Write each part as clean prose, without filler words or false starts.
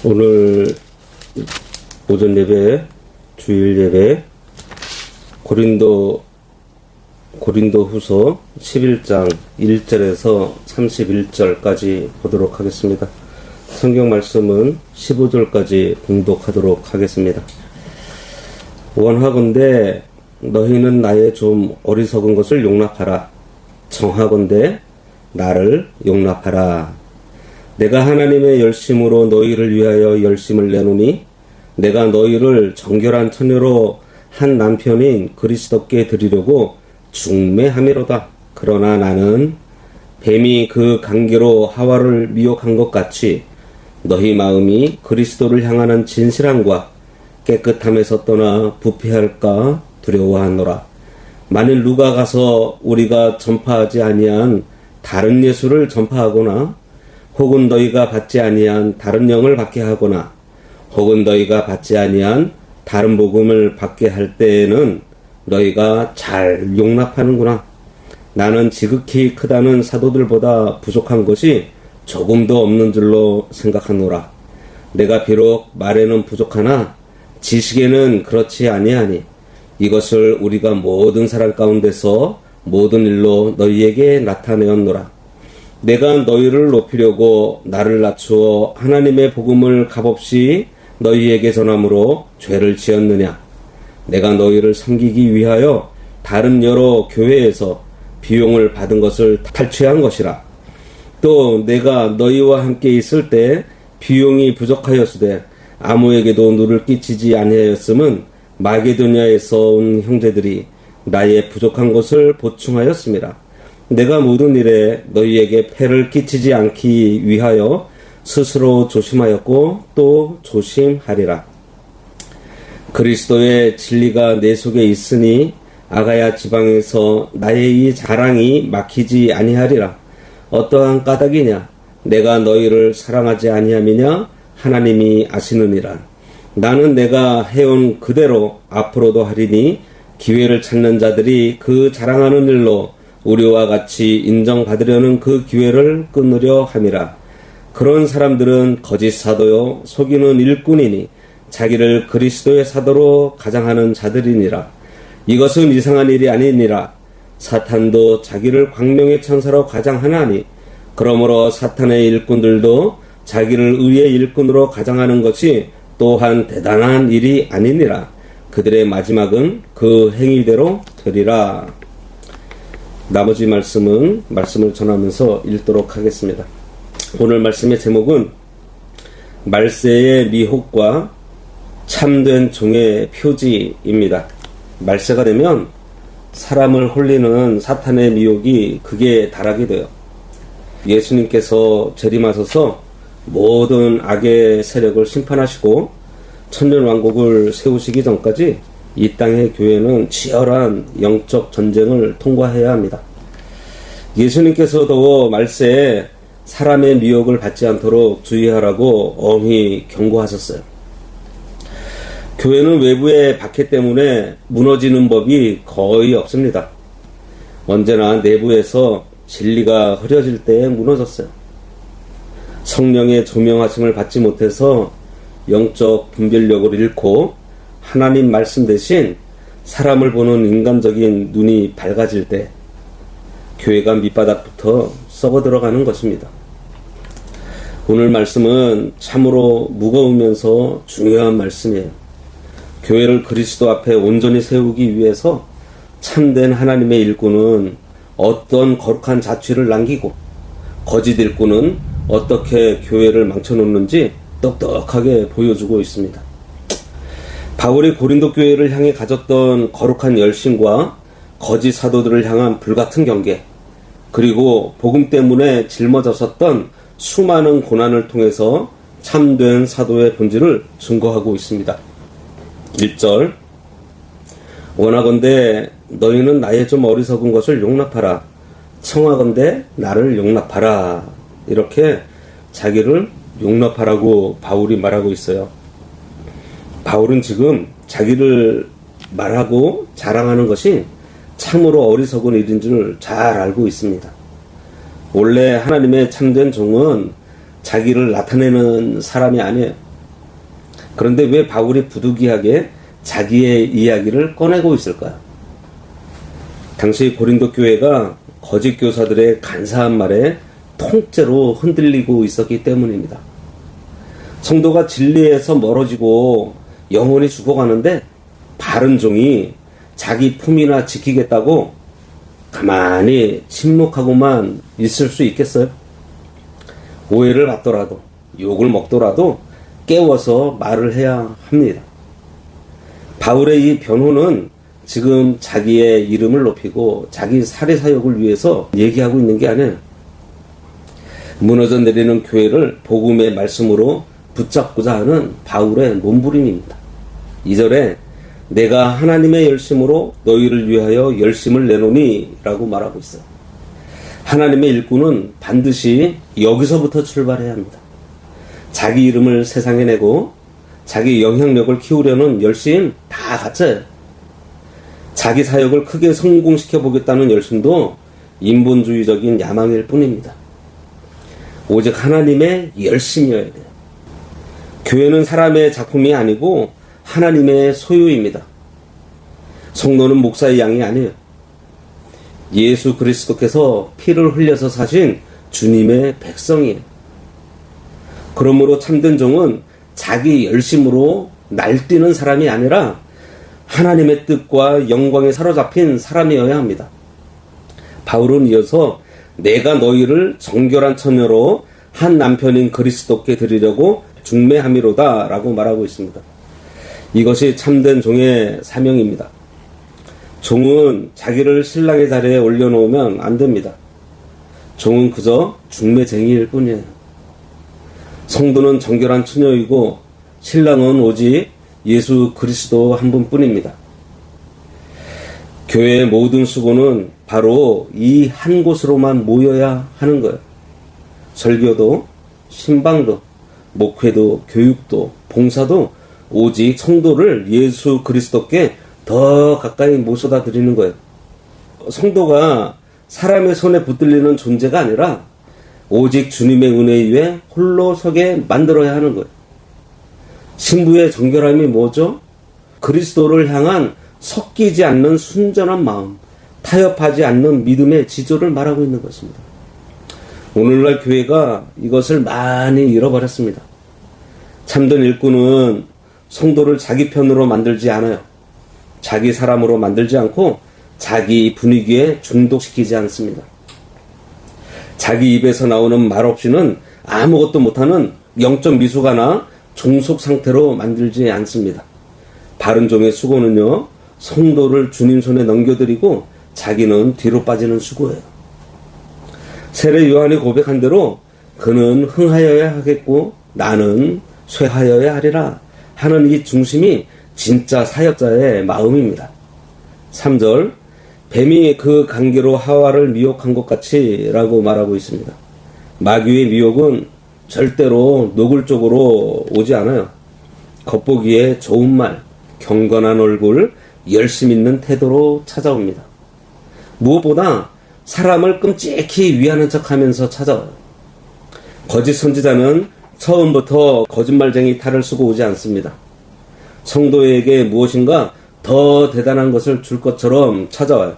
오늘 오전 예배, 주일 예배, 고린도 후서 11장 1절에서 31절까지 보도록 하겠습니다. 성경 말씀은 15절까지 봉독하도록 하겠습니다. 원하건대 너희는 나의 좀 어리석은 것을 용납하라. 청하건대 나를 용납하라. 내가 하나님의 열심으로 너희를 위하여 열심을 내노니 내가 너희를 정결한 처녀로 한 남편인 그리스도께 드리려고 중매함이로다. 그러나 나는 뱀이 그 관계로 하와를 미혹한 것 같이 너희 마음이 그리스도를 향하는 진실함과 깨끗함에서 떠나 부패할까 두려워하노라. 만일 누가 가서 우리가 전파하지 아니한 다른 예수를 전파하거나 혹은 너희가 받지 아니한 다른 영을 받게 하거나 혹은 너희가 받지 아니한 다른 복음을 받게 할 때에는 너희가 잘 용납하는구나. 나는 지극히 크다는 사도들보다 부족한 것이 조금도 없는 줄로 생각하노라. 내가 비록 말에는 부족하나 지식에는 그렇지 아니하니 이것을 우리가 모든 사람 가운데서 모든 일로 너희에게 나타내었노라. 내가 너희를 높이려고 나를 낮추어 하나님의 복음을 값없이 너희에게 전함으로 죄를 지었느냐? 내가 너희를 섬기기 위하여 다른 여러 교회에서 비용을 받은 것을 탈취한 것이라. 또 내가 너희와 함께 있을 때 비용이 부족하였으되 아무에게도 누를 끼치지 아니하였음은 마게도냐에서 온 형제들이 나의 부족한 것을 보충하였습니다. 내가 모든 일에 너희에게 폐를 끼치지 않기 위하여 스스로 조심하였고 또 조심하리라. 그리스도의 진리가 내 속에 있으니 아가야 지방에서 나의 이 자랑이 막히지 아니하리라. 어떠한 까닭이냐? 내가 너희를 사랑하지 아니함이냐? 하나님이 아시느니라. 나는 내가 해온 그대로 앞으로도 하리니 기회를 찾는 자들이 그 자랑하는 일로 우리와 같이 인정받으려는 그 기회를 끊으려 함이라. 그런 사람들은 거짓 사도요 속이는 일꾼이니 자기를 그리스도의 사도로 가장하는 자들이니라. 이것은 이상한 일이 아니니라. 사탄도 자기를 광명의 천사로 가장하나니 그러므로 사탄의 일꾼들도 자기를 의의 일꾼으로 가장하는 것이 또한 대단한 일이 아니니라. 그들의 마지막은 그 행위대로 되리라. 나머지 말씀을 전하면서 읽도록 하겠습니다. 오늘 말씀의 제목은 말세의 미혹과 참된 종의 표지입니다. 말세가 되면 사람을 홀리는 사탄의 미혹이 극에 달하게 돼요. 예수님께서 재림하셔서 모든 악의 세력을 심판하시고 천년왕국을 세우시기 전까지 이 땅의 교회는 치열한 영적 전쟁을 통과해야 합니다. 예수님께서도 말세에 사람의 미혹을 받지 않도록 주의하라고 엄히 경고하셨어요. 교회는 외부의 박해 때문에 무너지는 법이 거의 없습니다. 언제나 내부에서 진리가 흐려질 때에 무너졌어요. 성령의 조명하심을 받지 못해서 영적 분별력을 잃고 하나님 말씀 대신 사람을 보는 인간적인 눈이 밝아질 때 교회가 밑바닥부터 썩어 들어가는 것입니다. 오늘 말씀은 참으로 무거우면서 중요한 말씀이에요. 교회를 그리스도 앞에 온전히 세우기 위해서 참된 하나님의 일꾼은 어떤 거룩한 자취를 남기고 거짓 일꾼은 어떻게 교회를 망쳐놓는지 똑똑하게 보여주고 있습니다. 바울이 고린도 교회를 향해 가졌던 거룩한 열심과 거짓 사도들을 향한 불같은 경계, 그리고 복음 때문에 짊어졌었던 수많은 고난을 통해서 참된 사도의 본질을 증거하고 있습니다. 1절 원하건대 너희는 나의 좀 어리석은 것을 용납하라. 청하건대 나를 용납하라. 이렇게 자기를 용납하라고 바울이 말하고 있어요. 바울은 지금 자기를 말하고 자랑하는 것이 참으로 어리석은 일인 줄 잘 알고 있습니다. 원래 하나님의 참된 종은 자기를 나타내는 사람이 아니에요. 그런데 왜 바울이 부득이하게 자기의 이야기를 꺼내고 있을까요? 당시 고린도 교회가 거짓 교사들의 간사한 말에 통째로 흔들리고 있었기 때문입니다. 성도가 진리에서 멀어지고 영혼이 죽어가는데 바른 종이 자기 품이나 지키겠다고 가만히 침묵하고만 있을 수 있겠어요? 오해를 받더라도 욕을 먹더라도 깨워서 말을 해야 합니다. 바울의 이 변호는 지금 자기의 이름을 높이고 자기 사례 사역을 위해서 얘기하고 있는 게 아니에요. 무너져 내리는 교회를 복음의 말씀으로 붙잡고자 하는 바울의 몸부림입니다. 2절에 내가 하나님의 열심으로 너희를 위하여 열심을 내노니 라고 말하고 있어요. 하나님의 일꾼은 반드시 여기서부터 출발해야 합니다. 자기 이름을 세상에 내고 자기 영향력을 키우려는 열심 다 갖춰요. 자기 사역을 크게 성공시켜 보겠다는 열심도 인본주의적인 야망일 뿐입니다. 오직 하나님의 열심이어야 돼요. 교회는 사람의 작품이 아니고 하나님의 소유입니다. 성도는 목사의 양이 아니에요. 예수 그리스도께서 피를 흘려서 사신 주님의 백성이에요. 그러므로 참된 종은 자기 열심으로 날뛰는 사람이 아니라 하나님의 뜻과 영광에 사로잡힌 사람이어야 합니다. 바울은 이어서 내가 너희를 정결한 처녀로 한 남편인 그리스도께 드리려고 중매함이로다 라고 말하고 있습니다. 이것이 참된 종의 사명입니다. 종은 자기를 신랑의 자리에 올려놓으면 안 됩니다. 종은 그저 중매쟁이일 뿐이에요. 성도는 정결한 처녀이고 신랑은 오직 예수 그리스도 한 분뿐입니다. 교회의 모든 수고는 바로 이 한 곳으로만 모여야 하는 거예요. 설교도, 신방도, 목회도, 교육도, 봉사도 오직 성도를 예수 그리스도께 더 가까이 모셔다 드리는 거예요. 성도가 사람의 손에 붙들리는 존재가 아니라 오직 주님의 은혜 위에 홀로 서게 만들어야 하는 거예요. 신부의 정결함이 뭐죠? 그리스도를 향한 섞이지 않는 순전한 마음, 타협하지 않는 믿음의 지조를 말하고 있는 것입니다. 오늘날 교회가 이것을 많이 잃어버렸습니다. 참된 일꾼은 성도를 자기 편으로 만들지 않아요. 자기 사람으로 만들지 않고 자기 분위기에 중독시키지 않습니다. 자기 입에서 나오는 말 없이는 아무것도 못하는 영적 미숙아나 종속 상태로 만들지 않습니다. 바른 종의 수고는요, 성도를 주님 손에 넘겨드리고 자기는 뒤로 빠지는 수고예요. 세례 요한이 고백한 대로 그는 흥하여야 하겠고 나는 쇠하여야 하리라 하는 이 중심이 진짜 사역자의 마음입니다. 3절 뱀이 그 관계로 하와를 미혹한 것 같이 라고 말하고 있습니다. 마귀의 미혹은 절대로 노골적으로 오지 않아요. 겉보기에 좋은 말, 경건한 얼굴, 열심 있는 태도로 찾아옵니다. 무엇보다 사람을 끔찍히 위하는 척하면서 찾아와요. 거짓 선지자는 처음부터 거짓말쟁이 탈을 쓰고 오지 않습니다. 성도에게 무엇인가 더 대단한 것을 줄 것처럼 찾아와요.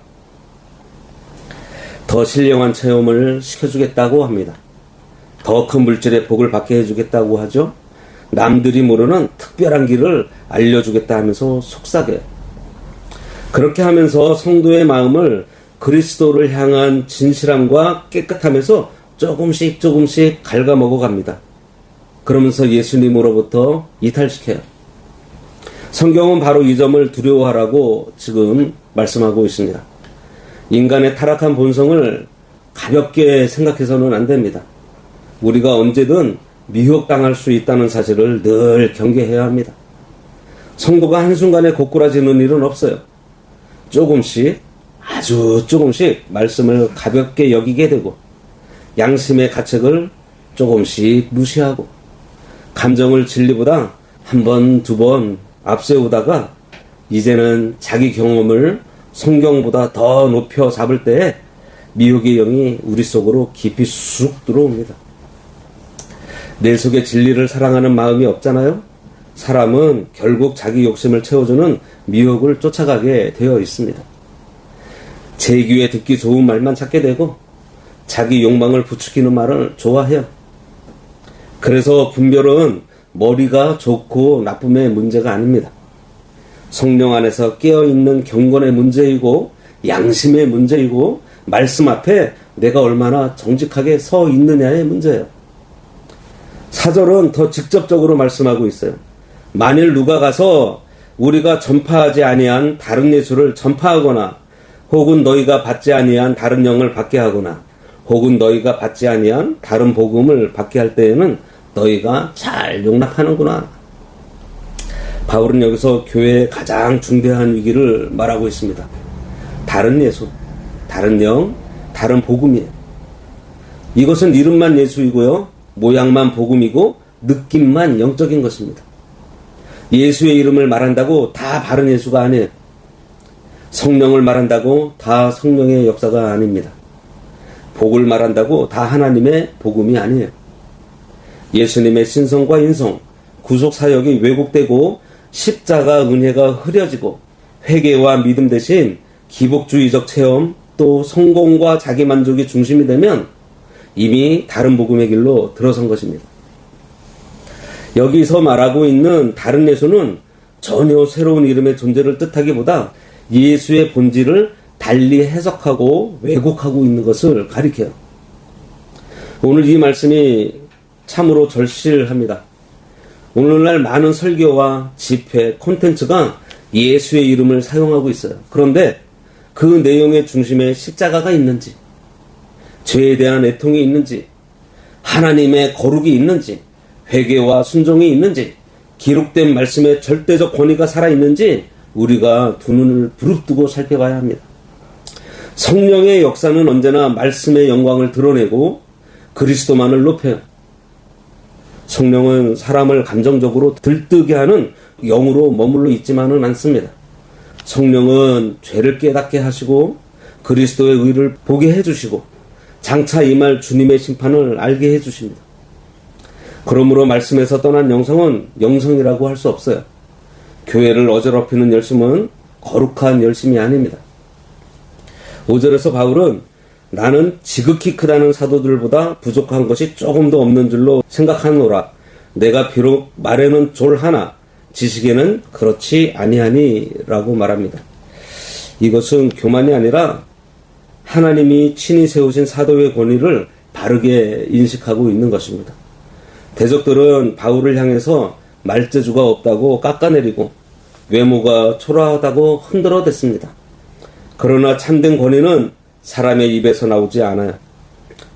더 신령한 체험을 시켜주겠다고 합니다. 더 큰 물질의 복을 받게 해주겠다고 하죠. 남들이 모르는 특별한 길을 알려주겠다 하면서 속삭여요. 그렇게 하면서 성도의 마음을 그리스도를 향한 진실함과 깨끗함에서 조금씩 갉아먹어 갑니다. 그러면서 예수님으로부터 이탈시켜요. 성경은 바로 이 점을 두려워하라고 지금 말씀하고 있습니다. 인간의 타락한 본성을 가볍게 생각해서는 안 됩니다. 우리가 언제든 미혹당할 수 있다는 사실을 늘 경계해야 합니다. 성도가 한순간에 고꾸라지는 일은 없어요. 아주 조금씩 말씀을 가볍게 여기게 되고 양심의 가책을 조금씩 무시하고 감정을 진리보다 한 번, 두 번 앞세우다가 이제는 자기 경험을 성경보다 더 높여 잡을 때에 미혹의 영이 우리 속으로 깊이 쑥 들어옵니다. 내 속에 진리를 사랑하는 마음이 없잖아요? 사람은 결국 자기 욕심을 채워주는 미혹을 쫓아가게 되어 있습니다. 제 귀에 듣기 좋은 말만 찾게 되고 자기 욕망을 부추기는 말을 좋아해요. 그래서 분별은 머리가 좋고 나쁨의 문제가 아닙니다. 성령 안에서 깨어있는 경건의 문제이고 양심의 문제이고 말씀 앞에 내가 얼마나 정직하게 서 있느냐의 문제예요. 사절은 더 직접적으로 말씀하고 있어요. 만일 누가 가서 우리가 전파하지 아니한 다른 예수를 전파하거나 혹은 너희가 받지 아니한 다른 영을 받게 하거나 혹은 너희가 받지 아니한 다른 복음을 받게 할 때에는 너희가 잘 용납하는구나. 바울은 여기서 교회의 가장 중대한 위기를 말하고 있습니다. 다른 예수, 다른 영, 다른 복음이에요. 이것은 이름만 예수이고요. 모양만 복음이고 느낌만 영적인 것입니다. 예수의 이름을 말한다고 다 바른 예수가 아니에요. 성령을 말한다고 다 성령의 역사가 아닙니다. 복을 말한다고 다 하나님의 복음이 아니에요. 예수님의 신성과 인성, 구속사역이 왜곡되고 십자가 은혜가 흐려지고 회개와 믿음 대신 기복주의적 체험 또 성공과 자기만족이 중심이 되면 이미 다른 복음의 길로 들어선 것입니다. 여기서 말하고 있는 다른 예수는 전혀 새로운 이름의 존재를 뜻하기보다 예수의 본질을 달리 해석하고 왜곡하고 있는 것을 가리켜요. 오늘 이 말씀이 참으로 절실합니다. 오늘날 많은 설교와 집회, 콘텐츠가 예수의 이름을 사용하고 있어요. 그런데 그 내용의 중심에 십자가가 있는지, 죄에 대한 애통이 있는지, 하나님의 거룩이 있는지, 회개와 순종이 있는지, 기록된 말씀의 절대적 권위가 살아있는지 우리가 두 눈을 부릅뜨고 살펴봐야 합니다. 성령의 역사는 언제나 말씀의 영광을 드러내고 그리스도만을 높여요. 성령은 사람을 감정적으로 들뜨게 하는 영으로 머물러 있지만은 않습니다. 성령은 죄를 깨닫게 하시고 그리스도의 의를 보게 해주시고 장차 임할 주님의 심판을 알게 해주십니다. 그러므로 말씀에서 떠난 영성은 영성이라고 할 수 없어요. 교회를 어지럽히는 열심은 거룩한 열심이 아닙니다. 5절에서 바울은 나는 지극히 크다는 사도들보다 부족한 것이 조금도 없는 줄로 생각하노라. 내가 비록 말에는 졸하나 지식에는 그렇지 아니하니 라고 말합니다. 이것은 교만이 아니라 하나님이 친히 세우신 사도의 권위를 바르게 인식하고 있는 것입니다. 대적들은 바울을 향해서 말재주가 없다고 깎아내리고 외모가 초라하다고 흔들어댔습니다. 그러나 참된 권위는 사람의 입에서 나오지 않아요.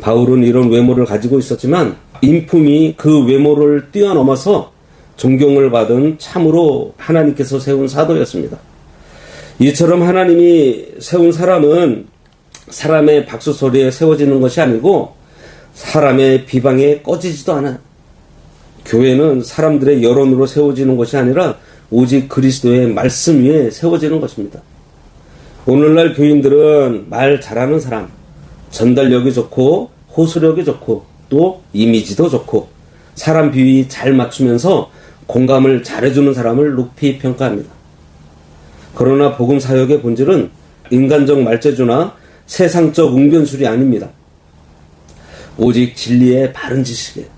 바울은 이런 외모를 가지고 있었지만 인품이 그 외모를 뛰어넘어서 존경을 받은 참으로 하나님께서 세운 사도였습니다. 이처럼 하나님이 세운 사람은 사람의 박수 소리에 세워지는 것이 아니고 사람의 비방에 꺼지지도 않아요. 교회는 사람들의 여론으로 세워지는 것이 아니라 오직 그리스도의 말씀 위에 세워지는 것입니다. 오늘날 교인들은 말 잘하는 사람, 전달력이 좋고 호소력이 좋고 또 이미지도 좋고 사람 비위 잘 맞추면서 공감을 잘해주는 사람을 높이 평가합니다. 그러나 복음 사역의 본질은 인간적 말재주나 세상적 웅변술이 아닙니다. 오직 진리의 바른 지식이에요.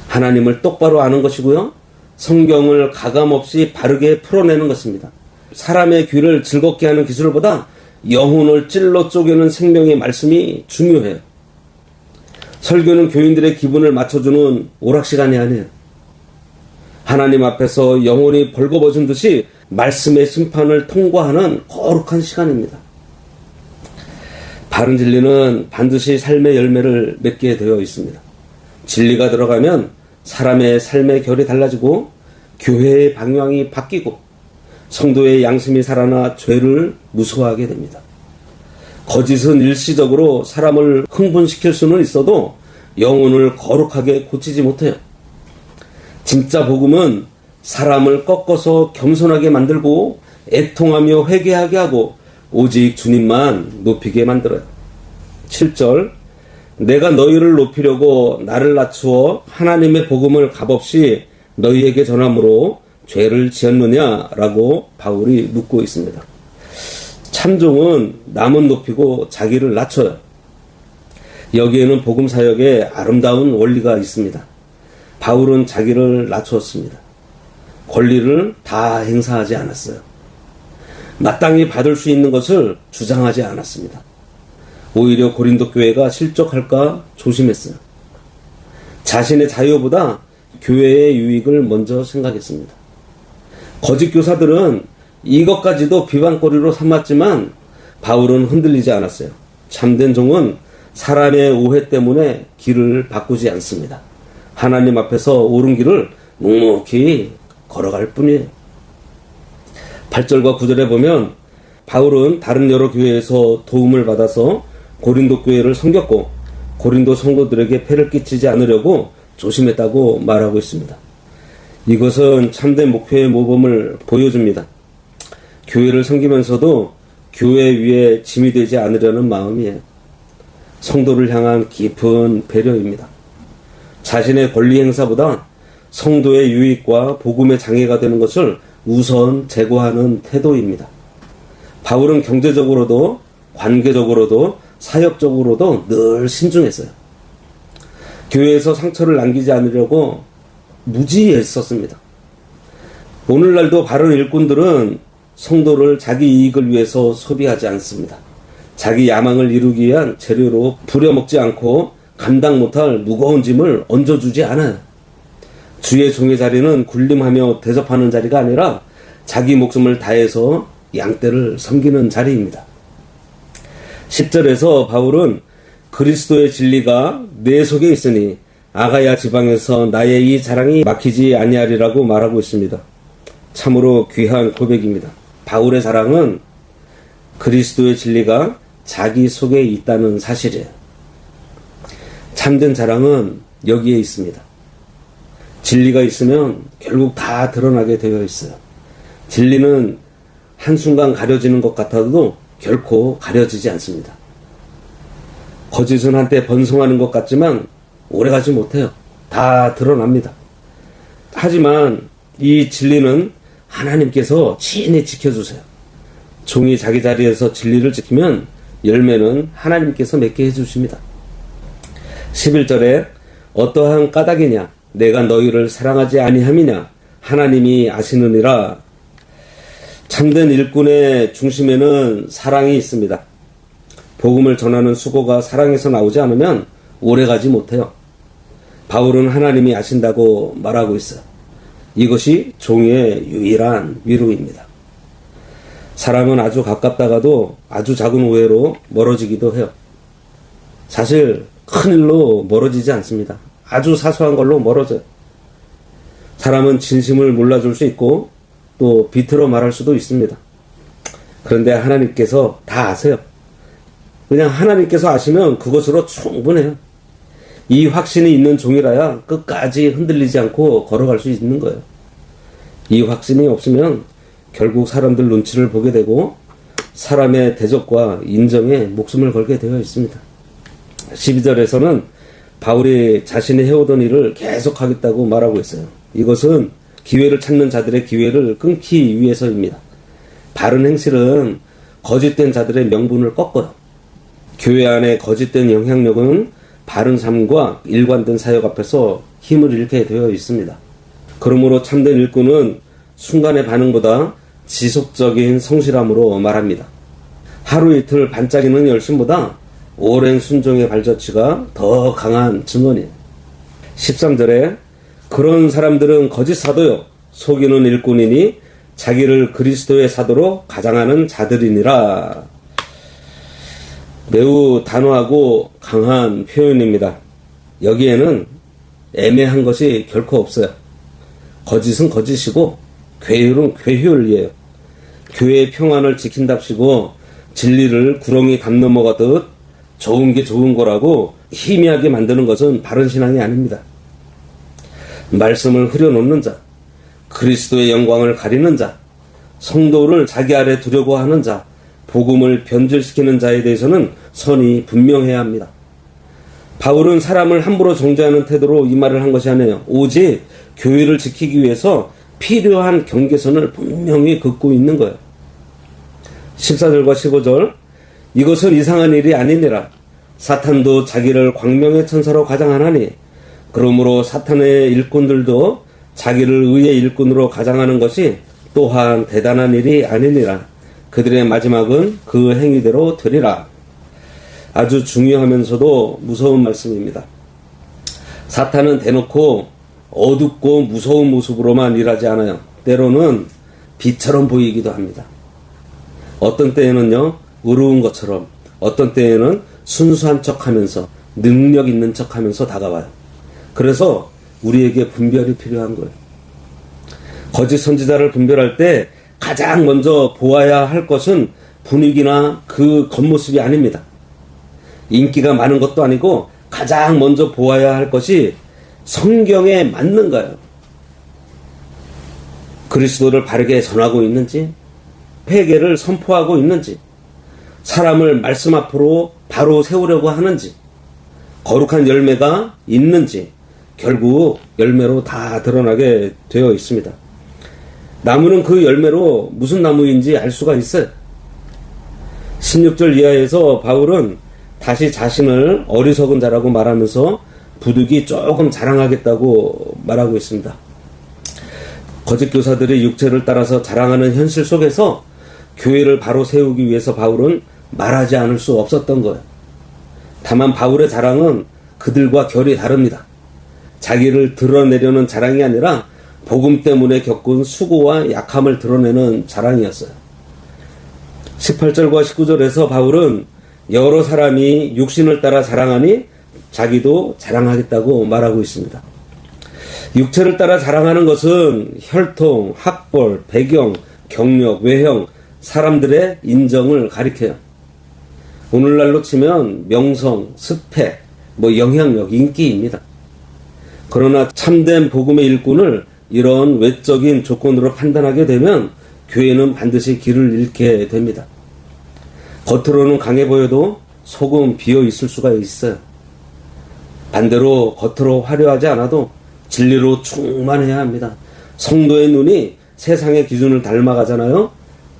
하나님을 똑바로 아는 것이고요. 성경을 가감없이 바르게 풀어내는 것입니다. 사람의 귀를 즐겁게 하는 기술보다 영혼을 찔러 쪼개는 생명의 말씀이 중요해요. 설교는 교인들의 기분을 맞춰주는 오락시간이 아니에요. 하나님 앞에서 영혼이 벌거벗은 듯이 말씀의 심판을 통과하는 거룩한 시간입니다. 바른 진리는 반드시 삶의 열매를 맺게 되어 있습니다. 진리가 들어가면 사람의 삶의 결이 달라지고 교회의 방향이 바뀌고 성도의 양심이 살아나 죄를 무서워하게 됩니다. 거짓은 일시적으로 사람을 흥분시킬 수는 있어도 영혼을 거룩하게 고치지 못해요. 진짜 복음은 사람을 꺾어서 겸손하게 만들고 애통하며 회개하게 하고 오직 주님만 높이게 만들어요. 7절 내가 너희를 높이려고 나를 낮추어 하나님의 복음을 값없이 너희에게 전함으로 죄를 지었느냐라고 바울이 묻고 있습니다. 참종은 남은 높이고 자기를 낮춰요. 여기에는 복음 사역에 아름다운 원리가 있습니다. 바울은 자기를 낮추었습니다. 권리를 다 행사하지 않았어요. 마땅히 받을 수 있는 것을 주장하지 않았습니다. 오히려 고린도 교회가 실족할까 조심했어요. 자신의 자유보다 교회의 유익을 먼저 생각했습니다. 거짓 교사들은 이것까지도 비방거리로 삼았지만 바울은 흔들리지 않았어요. 참된 종은 사람의 오해 때문에 길을 바꾸지 않습니다. 하나님 앞에서 옳은 길을 묵묵히 걸어갈 뿐이에요. 8절과 9절에 보면 바울은 다른 여러 교회에서 도움을 받아서 고린도 교회를 섬겼고 고린도 성도들에게 폐를 끼치지 않으려고 조심했다고 말하고 있습니다. 이것은 참된 목표의 모범을 보여줍니다. 교회를 섬기면서도 교회 위에 짐이 되지 않으려는 마음이에요. 성도를 향한 깊은 배려입니다. 자신의 권리 행사보다 성도의 유익과 복음의 장애가 되는 것을 우선 제고하는 태도입니다. 바울은 경제적으로도 관계적으로도 사역적으로도 늘 신중했어요. 교회에서 상처를 남기지 않으려고 무지했었습니다. 오늘날도 바른 일꾼들은 성도를 자기 이익을 위해서 소비하지 않습니다. 자기 야망을 이루기 위한 재료로 부려먹지 않고 감당 못할 무거운 짐을 얹어주지 않아요. 주의 종의 자리는 군림하며 대접하는 자리가 아니라 자기 목숨을 다해서 양떼를 섬기는 자리입니다. 10절에서 바울은 그리스도의 진리가 내 속에 있으니 아가야 지방에서 나의 이 자랑이 막히지 아니하리라고 말하고 있습니다. 참으로 귀한 고백입니다. 바울의 자랑은 그리스도의 진리가 자기 속에 있다는 사실이에요. 참된 자랑은 여기에 있습니다. 진리가 있으면 결국 다 드러나게 되어 있어요. 진리는 한순간 가려지는 것 같아도 결코 가려지지 않습니다. 거짓은 한때 번성하는 것 같지만 오래가지 못해요. 다 드러납니다. 하지만 이 진리는 하나님께서 친히 지켜주세요. 종이 자기 자리에서 진리를 지키면 열매는 하나님께서 맺게 해주십니다. 11절에 어떠한 까닭이냐 내가 너희를 사랑하지 아니함이냐 하나님이 아시느니라. 참된 일꾼의 중심에는 사랑이 있습니다. 복음을 전하는 수고가 사랑에서 나오지 않으면 오래가지 못해요. 바울은 하나님이 아신다고 말하고 있어요. 이것이 종의 유일한 위로입니다. 사람은 아주 가깝다가도 아주 작은 오해로 멀어지기도 해요. 사실 큰 일로 멀어지지 않습니다. 아주 사소한 걸로 멀어져요. 사람은 진심을 몰라줄 수 있고 또 비틀어 말할 수도 있습니다. 그런데 하나님께서 다 아세요. 그냥 하나님께서 아시면 그것으로 충분해요. 이 확신이 있는 종이라야 끝까지 흔들리지 않고 걸어갈 수 있는 거예요. 이 확신이 없으면 결국 사람들 눈치를 보게 되고 사람의 대접과 인정에 목숨을 걸게 되어 있습니다. 12절에서는 바울이 자신이 해오던 일을 계속하겠다고 말하고 있어요. 이것은 기회를 찾는 자들의 기회를 끊기 위해서입니다. 바른 행실은 거짓된 자들의 명분을 꺾어요. 교회 안에 거짓된 영향력은 바른 삶과 일관된 사역 앞에서 힘을 잃게 되어 있습니다. 그러므로 참된 일꾼은 순간의 반응보다 지속적인 성실함으로 말합니다. 하루 이틀 반짝이는 열심보다 오랜 순종의 발자취가 더 강한 증언이에요. 13절에 그런 사람들은 거짓 사도요 속이는 일꾼이니 자기를 그리스도의 사도로 가장하는 자들이니라. 매우 단호하고 강한 표현입니다. 여기에는 애매한 것이 결코 없어요. 거짓은 거짓이고 괴율은 괴율이에요. 교회의 평안을 지킨답시고 진리를 구렁이 담 넘어가듯 좋은 게 좋은 거라고 희미하게 만드는 것은 바른 신앙이 아닙니다. 말씀을 흐려놓는 자, 그리스도의 영광을 가리는 자, 성도를 자기 아래 두려고 하는 자, 복음을 변질시키는 자에 대해서는 선이 분명해야 합니다. 바울은 사람을 함부로 정죄하는 태도로 이 말을 한 것이 아니에요. 오직 교회를 지키기 위해서 필요한 경계선을 분명히 긋고 있는 거예요. 14절과 15절, 이것은 이상한 일이 아니니라. 사탄도 자기를 광명의 천사로 가장하나니 그러므로 사탄의 일꾼들도 자기를 의의 일꾼으로 가장하는 것이 또한 대단한 일이 아니니라. 그들의 마지막은 그 행위대로 되리라. 아주 중요하면서도 무서운 말씀입니다. 사탄은 대놓고 어둡고 무서운 모습으로만 일하지 않아요. 때로는 빛처럼 보이기도 합니다. 어떤 때에는요, 의로운 것처럼, 어떤 때에는 순수한 척하면서 능력 있는 척하면서 다가와요. 그래서 우리에게 분별이 필요한 거예요. 거짓 선지자를 분별할 때 가장 먼저 보아야 할 것은 분위기나 그 겉모습이 아닙니다. 인기가 많은 것도 아니고 가장 먼저 보아야 할 것이 성경에 맞는가요? 그리스도를 바르게 전하고 있는지, 회개를 선포하고 있는지, 사람을 말씀 앞으로 바로 세우려고 하는지, 거룩한 열매가 있는지, 결국 열매로 다 드러나게 되어 있습니다. 나무는 그 열매로 무슨 나무인지 알 수가 있어요. 16절 이하에서 바울은 다시 자신을 어리석은 자라고 말하면서 부득이 조금 자랑하겠다고 말하고 있습니다. 거짓 교사들의 육체를 따라서 자랑하는 현실 속에서 교회를 바로 세우기 위해서 바울은 말하지 않을 수 없었던 거예요. 다만 바울의 자랑은 그들과 결이 다릅니다. 자기를 드러내려는 자랑이 아니라 복음 때문에 겪은 수고와 약함을 드러내는 자랑이었어요. 18절과 19절에서 바울은 여러 사람이 육신을 따라 자랑하니 자기도 자랑하겠다고 말하고 있습니다. 육체를 따라 자랑하는 것은 혈통, 학벌, 배경, 경력, 외형, 사람들의 인정을 가리켜요. 오늘날로 치면 명성, 스펙, 영향력, 인기입니다. 그러나 참된 복음의 일꾼을 이런 외적인 조건으로 판단하게 되면 교회는 반드시 길을 잃게 됩니다. 겉으로는 강해 보여도 속은 비어 있을 수가 있어요. 반대로 겉으로 화려하지 않아도 진리로 충만해야 합니다. 성도의 눈이 세상의 기준을 닮아가잖아요.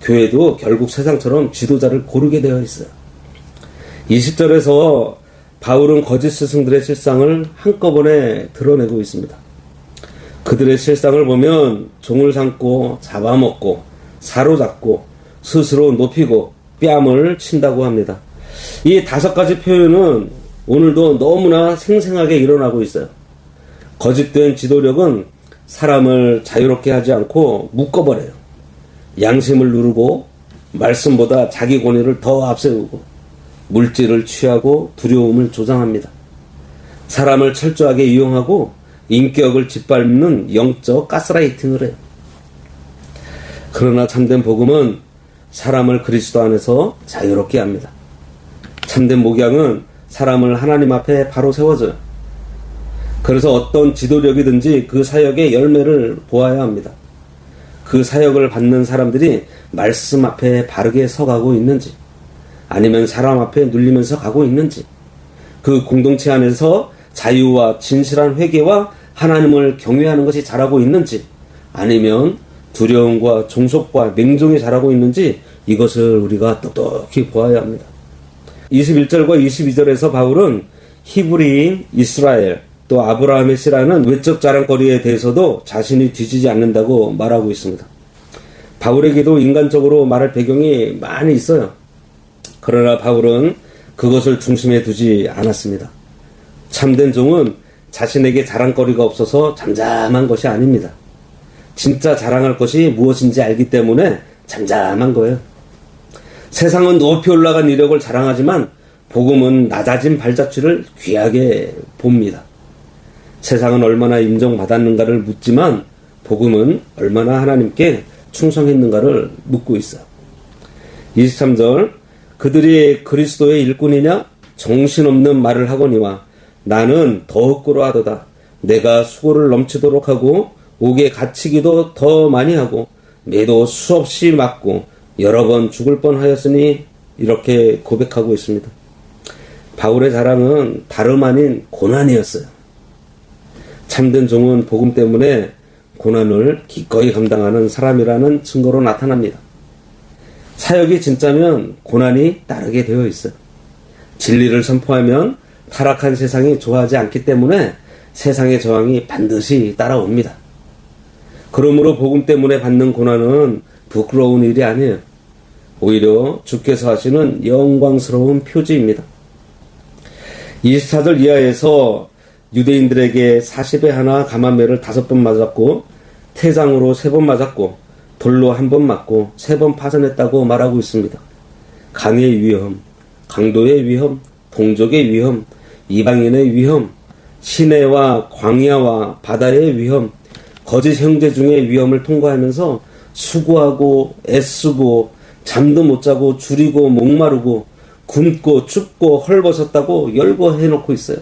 교회도 결국 세상처럼 지도자를 고르게 되어 있어요. 20절에서 바울은 거짓 스승들의 실상을 한꺼번에 드러내고 있습니다. 그들의 실상을 보면 종을 삼고 잡아먹고 사로잡고 스스로 높이고 뺨을 친다고 합니다. 이 5가지 표현은 오늘도 너무나 생생하게 일어나고 있어요. 거짓된 지도력은 사람을 자유롭게 하지 않고 묶어버려요. 양심을 누르고 말씀보다 자기 권위를 더 앞세우고 물질을 취하고 두려움을 조장합니다. 사람을 철저하게 이용하고 인격을 짓밟는 영적 가스라이팅을 해요. 그러나 참된 복음은 사람을 그리스도 안에서 자유롭게 합니다. 참된 목양은 사람을 하나님 앞에 바로 세워줘요. 그래서 어떤 지도력이든지 그 사역의 열매를 보아야 합니다. 그 사역을 받는 사람들이 말씀 앞에 바르게 서가고 있는지, 아니면 사람 앞에 눌리면서 가고 있는지, 그 공동체 안에서 자유와 진실한 회개와 하나님을 경외하는 것이 자라고 있는지, 아니면 두려움과 종속과 맹종이 자라고 있는지, 이것을 우리가 똑똑히 보아야 합니다. 21절과 22절에서 바울은 히브리인 이스라엘, 또 아브라함의 씨라는 외적 자랑거리에 대해서도 자신이 뒤지지 않는다고 말하고 있습니다. 바울에게도 인간적으로 말할 배경이 많이 있어요. 그러나 바울은 그것을 중심에 두지 않았습니다. 참된 종은 자신에게 자랑거리가 없어서 잠잠한 것이 아닙니다. 진짜 자랑할 것이 무엇인지 알기 때문에 잠잠한 거예요. 세상은 높이 올라간 이력을 자랑하지만 복음은 낮아진 발자취를 귀하게 봅니다. 세상은 얼마나 인정받았는가를 묻지만 복음은 얼마나 하나님께 충성했는가를 묻고 있어요. 23절, 그들이 그리스도의 일꾼이냐? 정신없는 말을 하거니와 나는 더욱고로 하도다. 내가 수고를 넘치도록 하고 옥에 갇히기도 더 많이 하고 매도 수없이 맞고 여러 번 죽을 뻔하였으니, 이렇게 고백하고 있습니다. 바울의 자랑은 다름 아닌 고난이었어요. 참된 종은 복음 때문에 고난을 기꺼이 감당하는 사람이라는 증거로 나타납니다. 사역이 진짜면 고난이 따르게 되어 있어요. 진리를 선포하면 타락한 세상이 좋아하지 않기 때문에 세상의 저항이 반드시 따라옵니다. 그러므로 복음 때문에 받는 고난은 부끄러운 일이 아니에요. 오히려 주께서 하시는 영광스러운 표지입니다. 24절 이하에서 유대인들에게 40에 하나 감한매를 5번 맞았고 태장으로 3번 맞았고 돌로 1번 맞고 3번 파손했다고 말하고 있습니다. 강의 위험, 강도의 위험, 동족의 위험, 이방인의 위험, 시내와 광야와 바다의 위험, 거짓 형제 중의 위험을 통과하면서 수고하고 애쓰고 잠도 못 자고 줄이고 목마르고 굶고 춥고 헐벗었다고 열거해놓고 있어요.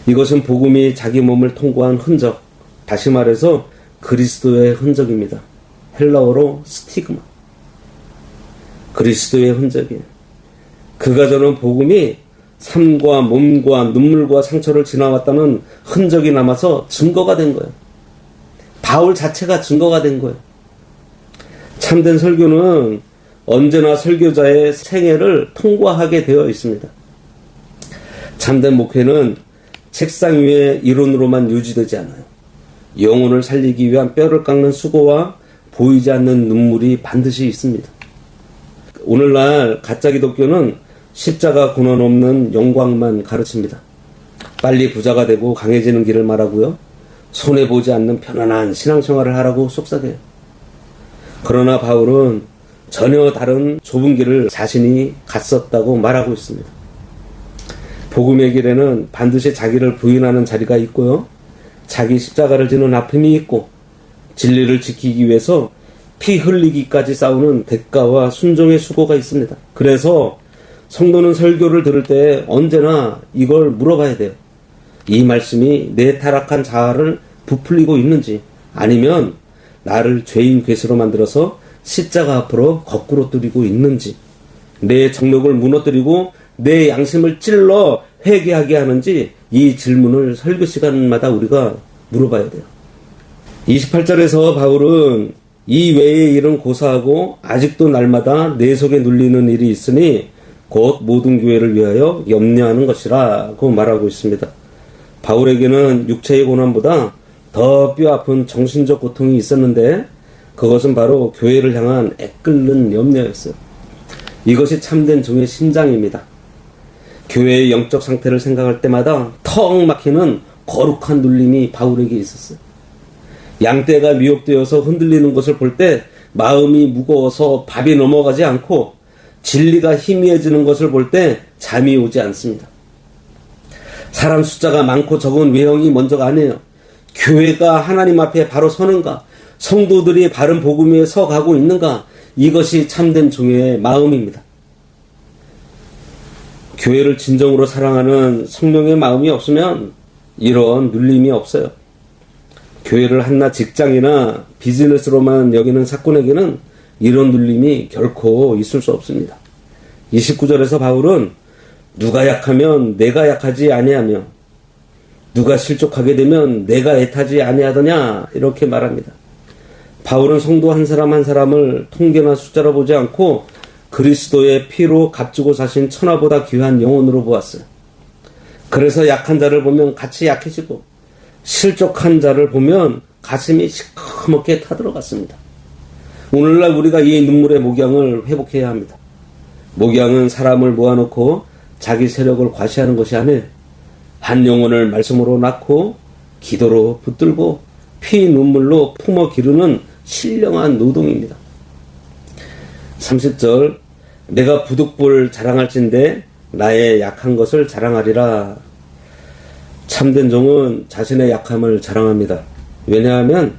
이것은 복음이 자기 몸을 통과한 흔적, 다시 말해서 그리스도의 흔적입니다. 헬라어로 스티그마. 그리스도의 흔적이에요. 그가 저는 복음이 삶과 몸과 눈물과 상처를 지나왔다는 흔적이 남아서 증거가 된 거예요. 바울 자체가 증거가 된 거예요. 참된 설교는 언제나 설교자의 생애를 통과하게 되어 있습니다. 참된 목회는 책상 위의 이론으로만 유지되지 않아요. 영혼을 살리기 위한 뼈를 깎는 수고와 보이지 않는 눈물이 반드시 있습니다. 오늘날 가짜 기독교는 십자가 고난 없는 영광만 가르칩니다. 빨리 부자가 되고 강해지는 길을 말하고요. 손해보지 않는 편안한 신앙생활을 하라고 속삭여요. 그러나 바울은 전혀 다른 좁은 길을 자신이 갔었다고 말하고 있습니다. 복음의 길에는 반드시 자기를 부인하는 자리가 있고요. 자기 십자가를 지는 아픔이 있고 진리를 지키기 위해서 피 흘리기까지 싸우는 대가와 순종의 수고가 있습니다. 그래서 성도는 설교를 들을 때 언제나 이걸 물어봐야 돼요. 이 말씀이 내 타락한 자아를 부풀리고 있는지 아니면 나를 죄인 괴수로 만들어서 십자가 앞으로 거꾸로 뜨리고 있는지 내 정욕을 무너뜨리고 내 양심을 찔러 회개하게 하는지 이 질문을 설교 시간마다 우리가 물어봐야 돼요. 28절에서 바울은 이 외의 일은 고사하고 아직도 날마다 내 속에 눌리는 일이 있으니 곧 모든 교회를 위하여 염려하는 것이라고 말하고 있습니다. 바울에게는 육체의 고난보다 더 뼈아픈 정신적 고통이 있었는데 그것은 바로 교회를 향한 애끓는 염려였어요. 이것이 참된 종의 심장입니다. 교회의 영적 상태를 생각할 때마다 턱 막히는 거룩한 눌림이 바울에게 있었어요. 양떼가 미혹되어서 흔들리는 것을 볼 때 마음이 무거워서 밥이 넘어가지 않고 진리가 희미해지는 것을 볼 때 잠이 오지 않습니다. 사람 숫자가 많고 적은 외형이 먼저가 아니에요. 교회가 하나님 앞에 바로 서는가? 성도들이 바른 복음 위에 서 가고 있는가? 이것이 참된 종의 마음입니다. 교회를 진정으로 사랑하는 성령의 마음이 없으면 이런 눌림이 없어요. 교회를 한낱 직장이나 비즈니스로만 여기는 사건에게는 이런 눌림이 결코 있을 수 없습니다. 29절에서 바울은 누가 약하면 내가 약하지 아니하며 누가 실족하게 되면 내가 애타지 아니하더냐 이렇게 말합니다. 바울은 성도 한 사람 한 사람을 통계나 숫자로 보지 않고 그리스도의 피로 값주고 사신 천하보다 귀한 영혼으로 보았어요. 그래서 약한 자를 보면 같이 약해지고 실족한 자를 보면 가슴이 시커멓게 타들어갔습니다. 오늘날 우리가 이 눈물의 목양을 회복해야 합니다. 목양은 사람을 모아놓고 자기 세력을 과시하는 것이 아니에요. 한 영혼을 말씀으로 낳고 기도로 붙들고 피 눈물로 품어 기르는 신령한 노동입니다. 30절 내가 부득불 자랑할진대 나의 약한 것을 자랑하리라. 참된 종은 자신의 약함을 자랑합니다. 왜냐하면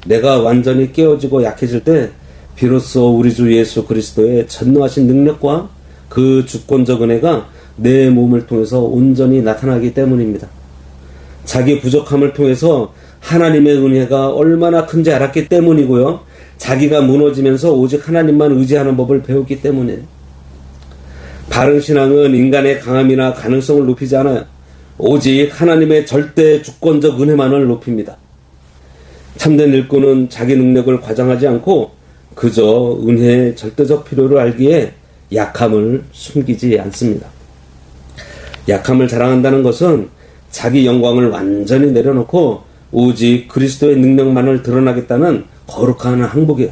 내가 완전히 깨어지고 약해질 때 비로소 우리 주 예수 그리스도의 전능하신 능력과 그 주권적 은혜가 내 몸을 통해서 온전히 나타나기 때문입니다. 자기 부족함을 통해서 하나님의 은혜가 얼마나 큰지 알았기 때문이고요. 자기가 무너지면서 오직 하나님만 의지하는 법을 배웠기 때문이에요. 바른 신앙은 인간의 강함이나 가능성을 높이지 않아요. 오직 하나님의 절대 주권적 은혜만을 높입니다. 참된 일꾼은 자기 능력을 과장하지 않고 그저 은혜의 절대적 필요를 알기에 약함을 숨기지 않습니다. 약함을 자랑한다는 것은 자기 영광을 완전히 내려놓고 오직 그리스도의 능력만을 드러나겠다는 거룩한 항복이에요.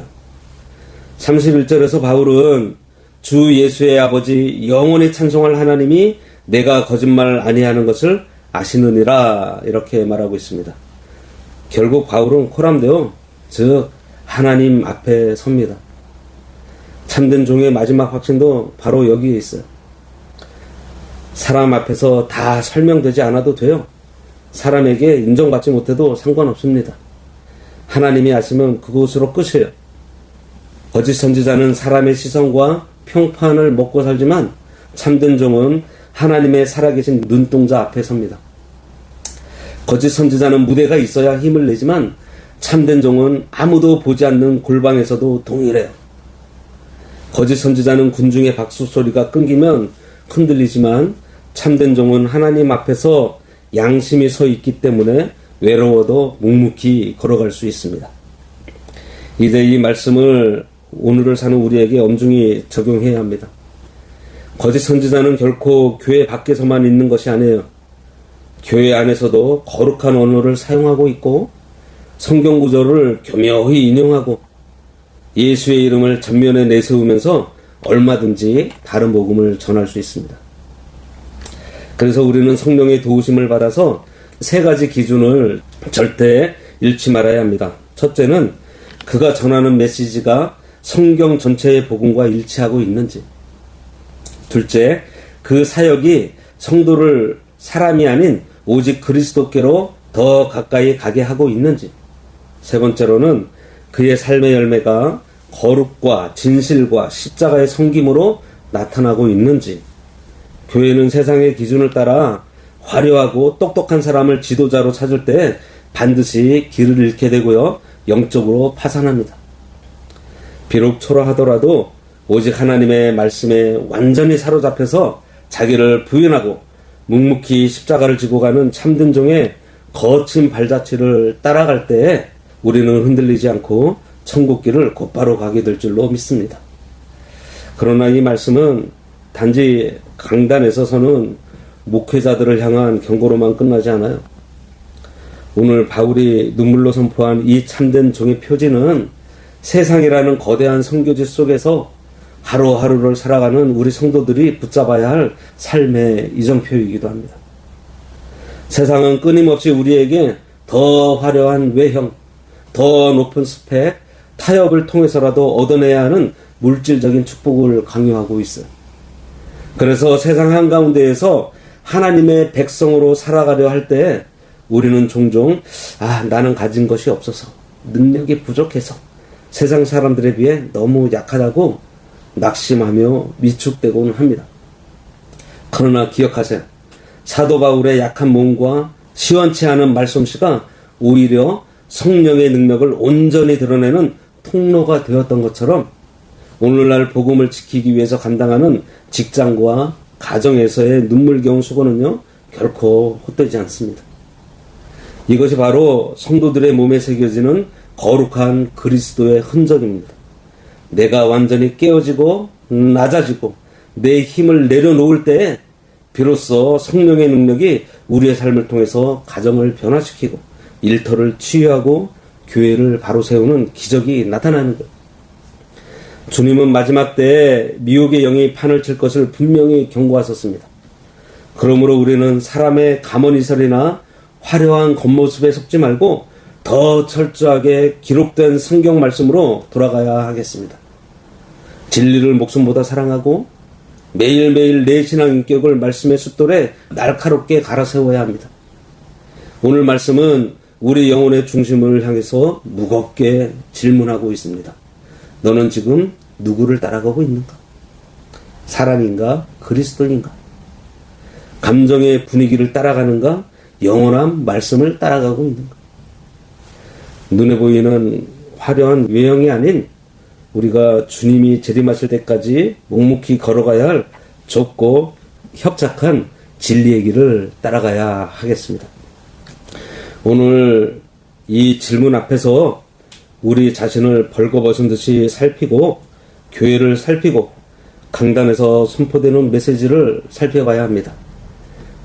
31절에서 바울은 주 예수의 아버지 영원히 찬송할 하나님이 내가 거짓말 아니하는 것을 아시느니라 이렇게 말하고 있습니다. 결국 바울은 코람데오, 즉 하나님 앞에 섭니다. 참된 종의 마지막 확신도 바로 여기에 있어요. 사람 앞에서 다 설명되지 않아도 돼요. 사람에게 인정받지 못해도 상관없습니다. 하나님이 아시면 그것으로 끝이에요. 거짓 선지자는 사람의 시선과 평판을 먹고 살지만 참된 종은 하나님의 살아계신 눈동자 앞에 섭니다. 거짓 선지자는 무대가 있어야 힘을 내지만 참된 종은 아무도 보지 않는 골방에서도 동일해요. 거짓 선지자는 군중의 박수 소리가 끊기면 흔들리지만 참된 종은 하나님 앞에서 양심이 서 있기 때문에 외로워도 묵묵히 걸어갈 수 있습니다. 이제 이 말씀을 오늘을 사는 우리에게 엄중히 적용해야 합니다. 거짓 선지자는 결코 교회 밖에서만 있는 것이 아니에요. 교회 안에서도 거룩한 언어를 사용하고 있고 성경 구절을 교묘히 인용하고 예수의 이름을 전면에 내세우면서 얼마든지 다른 복음을 전할 수 있습니다. 그래서 우리는 성령의 도우심을 받아서 세 가지 기준을 절대 잃지 말아야 합니다. 첫째는 그가 전하는 메시지가 성경 전체의 복음과 일치하고 있는지. 둘째, 그 사역이 성도를 사람이 아닌 오직 그리스도께로 더 가까이 가게 하고 있는지. 세 번째로는 그의 삶의 열매가 거룩과 진실과 십자가의 섬김으로 나타나고 있는지. 교회는 세상의 기준을 따라 화려하고 똑똑한 사람을 지도자로 찾을 때 반드시 길을 잃게 되고요. 영적으로 파산합니다. 비록 초라하더라도 오직 하나님의 말씀에 완전히 사로잡혀서 자기를 부인하고 묵묵히 십자가를 지고 가는 참된 종의 거친 발자취를 따라갈 때에 우리는 흔들리지 않고 천국길을 곧바로 가게 될 줄로 믿습니다. 그러나 이 말씀은 단지 강단에 서서는 목회자들을 향한 경고로만 끝나지 않아요. 오늘 바울이 눈물로 선포한 이 참된 종의 표지는 세상이라는 거대한 선교지 속에서 하루하루를 살아가는 우리 성도들이 붙잡아야 할 삶의 이정표이기도 합니다. 세상은 끊임없이 우리에게 더 화려한 외형, 더 높은 스펙, 타협을 통해서라도 얻어내야 하는 물질적인 축복을 강요하고 있어요. 그래서 세상 한가운데에서 하나님의 백성으로 살아가려 할 때 우리는 종종 나는 가진 것이 없어서 능력이 부족해서 세상 사람들에 비해 너무 약하다고 낙심하며 위축되곤 합니다. 그러나 기억하세요. 사도 바울의 약한 몸과 시원치 않은 말솜씨가 오히려 성령의 능력을 온전히 드러내는 통로가 되었던 것처럼 오늘날 복음을 지키기 위해서 감당하는 직장과 가정에서의 눈물겨운 수고는요 결코 헛되지 않습니다. 이것이 바로 성도들의 몸에 새겨지는 거룩한 그리스도의 흔적입니다. 내가 완전히 깨어지고 낮아지고 내 힘을 내려놓을 때에 비로소 성령의 능력이 우리의 삶을 통해서 가정을 변화시키고 일터를 치유하고 교회를 바로 세우는 기적이 나타나는 것. 주님은 마지막 때에 미혹의 영이 판을 칠 것을 분명히 경고하셨습니다. 그러므로 우리는 사람의 감언이설이나 화려한 겉모습에 속지 말고 더 철저하게 기록된 성경 말씀으로 돌아가야 하겠습니다. 진리를 목숨보다 사랑하고 매일매일 내 신앙 인격을 말씀의 숫돌에 날카롭게 갈아 세워야 합니다. 오늘 말씀은 우리 영혼의 중심을 향해서 무겁게 질문하고 있습니다. 너는 지금 누구를 따라가고 있는가? 사랑인가? 그리스도인가? 감정의 분위기를 따라가는가? 영원한 말씀을 따라가고 있는가? 눈에 보이는 화려한 외형이 아닌 우리가 주님이 재림하실 때까지 묵묵히 걸어가야 할 좁고 협착한 진리의 길을 따라가야 하겠습니다. 오늘 이 질문 앞에서 우리 자신을 벌거벗은 듯이 살피고 교회를 살피고 강단에서 선포되는 메시지를 살펴봐야 합니다.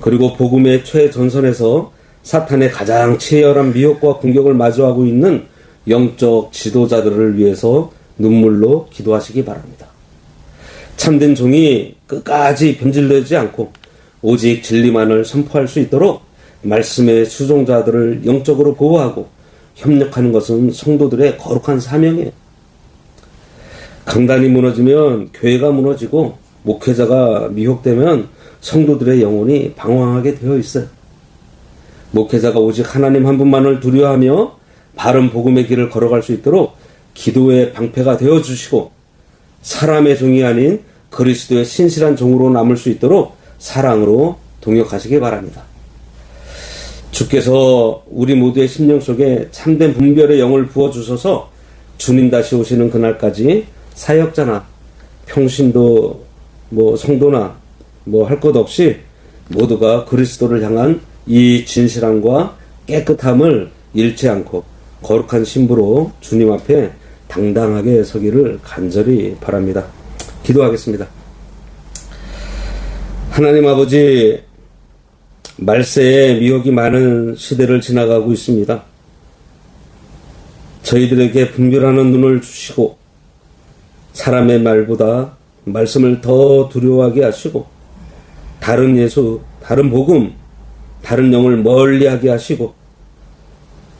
그리고 복음의 최전선에서 사탄의 가장 치열한 미혹과 공격을 마주하고 있는 영적 지도자들을 위해서 눈물로 기도하시기 바랍니다. 참된 종이 끝까지 변질되지 않고 오직 진리만을 선포할 수 있도록 말씀의 수종자들을 영적으로 보호하고 협력하는 것은 성도들의 거룩한 사명이에요. 강단이 무너지면 교회가 무너지고 목회자가 미혹되면 성도들의 영혼이 방황하게 되어 있어요. 목회자가 오직 하나님 한 분만을 두려워하며 바른 복음의 길을 걸어갈 수 있도록 기도의 방패가 되어주시고 사람의 종이 아닌 그리스도의 신실한 종으로 남을 수 있도록 사랑으로 동역하시기 바랍니다. 주께서 우리 모두의 심령 속에 참된 분별의 영을 부어주셔서 주님 다시 오시는 그날까지 사역자나 평신도 성도나 할 것 없이 모두가 그리스도를 향한 이 진실함과 깨끗함을 잃지 않고 거룩한 신부로 주님 앞에 당당하게 서기를 간절히 바랍니다. 기도하겠습니다. 하나님 아버지, 말세에 미혹이 많은 시대를 지나가고 있습니다. 저희들에게 분별하는 눈을 주시고 사람의 말보다 말씀을 더 두려워하게 하시고 다른 예수, 다른 복음, 다른 영을 멀리하게 하시고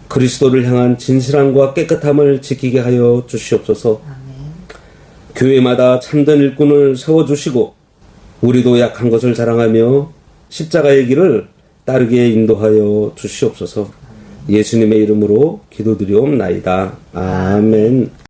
그리스도를 향한 진실함과 깨끗함을 지키게 하여 주시옵소서. 아멘. 교회마다 참된 일꾼을 세워주시고 우리도 약한 것을 자랑하며 십자가의 길을 따르게 인도하여 주시옵소서. 예수님의 이름으로 기도드리옵나이다. 아멘.